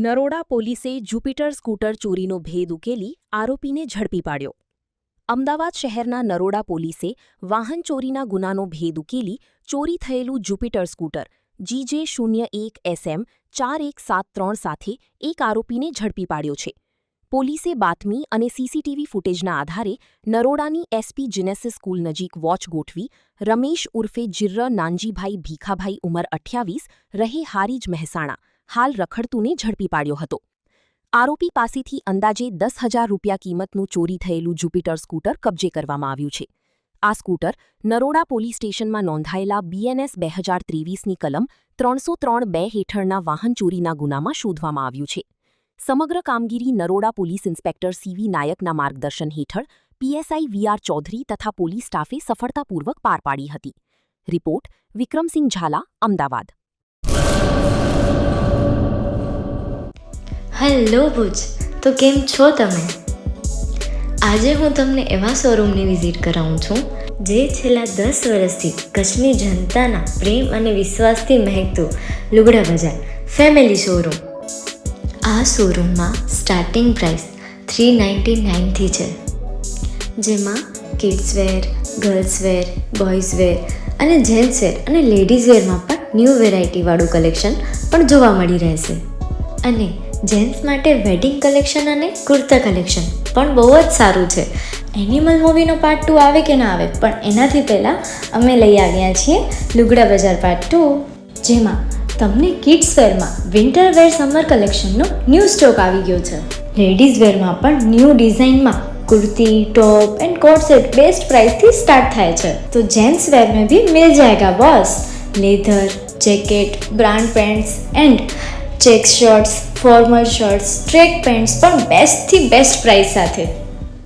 નરોડા પોલીસે Jupiter scooter ચોરીનો ભેદ ઉકેલી આરોપીને ઝડપી પાડ્યો. અમદાવાદ શહેરના નરોડા પોલીસે વાહન ચોરીના ગુનાનો ભેદ ઉકેલી ચોરી થયેલું જુપિટર સ્કૂટર GJ01SM 4173 સાથે એક આરોપીને ઝડપી પાડ્યો છે. પોલીસે બાતમી અને સીસીટીવી ફૂટેજના આધારે નરોડાની એસપી જીનેસિસ સ્કૂલ નજીક વોચ ગોઠવી રમેશ ઉર્ફે જિર્ર નાનજીભાઈ ભીખાભાઈ ઉંમર 28 રહે હારીજ મહેસાણા હાલ રખડતુંને ઝડપી પાડ્યો હતો. આરોપી પાસેથી અંદાજે 10,000 રૂપિયા કિંમતનું ચોરી થયેલું જુપિટર સ્કૂટર કબજે કરવામાં આવ્યું છે. આ સ્કૂટર નરોડા પોલીસ સ્ટેશનમાં નોંધાયેલા BNS 2023ની કલમ 303(2) હેઠળના વાહન ચોરીના ગુનામાં શોધવામાં આવ્યું છે. સમગ્ર કામગીરી નરોડા પોલીસ ઇન્સ્પેક્ટર CV નાયકના માર્ગદર્શન હેઠળ PSI VR ચૌધરી તથા પોલીસ સ્ટાફે સફળતાપૂર્વક પાર પાડી હતી. રિપોર્ટ વિક્રમસિંહ ઝાલા, અમદાવાદ. હેલો ભુજ, તો કેમ છો તમે? આજે હું તમને એવા શોરૂમની વિઝિટ કરાવું છું જે છેલ્લા 10 વર્ષથી કચ્છની જનતાના પ્રેમ અને વિશ્વાસથી મહેકતું લુગડા બજાર ફેમિલી શોરૂમ. આ શોરૂમમાં સ્ટાર્ટિંગ પ્રાઇસ 399થી છે, જેમાં કિડ્સવેર, ગર્લ્સવેર, બોયઝવેર અને જેન્ટ્સવેર અને લેડીઝવેરમાં પણ ન્યૂ વેરાયટીવાળું કલેક્શન પણ જોવા મળી રહેશે. અને જેન્ટ્સ માટે વેડિંગ કલેક્શન અને કુર્તા કલેક્શન પણ બહુ જ સારું છે. એનિમલ મૂવીનો પાર્ટ 2 આવે કે ના આવે, પણ એનાથી પહેલાં અમે લઈ આવ્યા છીએ લુગડા બજાર પાર્ટ 2, જેમાં તમને કિડ્સવેરમાં વિન્ટર વેર સમર કલેક્શનનો ન્યૂ સ્ટોક આવી ગયો છે. લેડીઝ વેરમાં પણ ન્યૂ ડિઝાઇનમાં kurti, top and coat set best price थी स्टार्ट थाय छे. तो जेंट्स वेर में भी मिल जाएगा boss. Leather, jacket, brand pants and check shirts, formal shirts, track pants પણ બેસ્ટ થી બેસ્ટ પ્રાઇસ સાથે.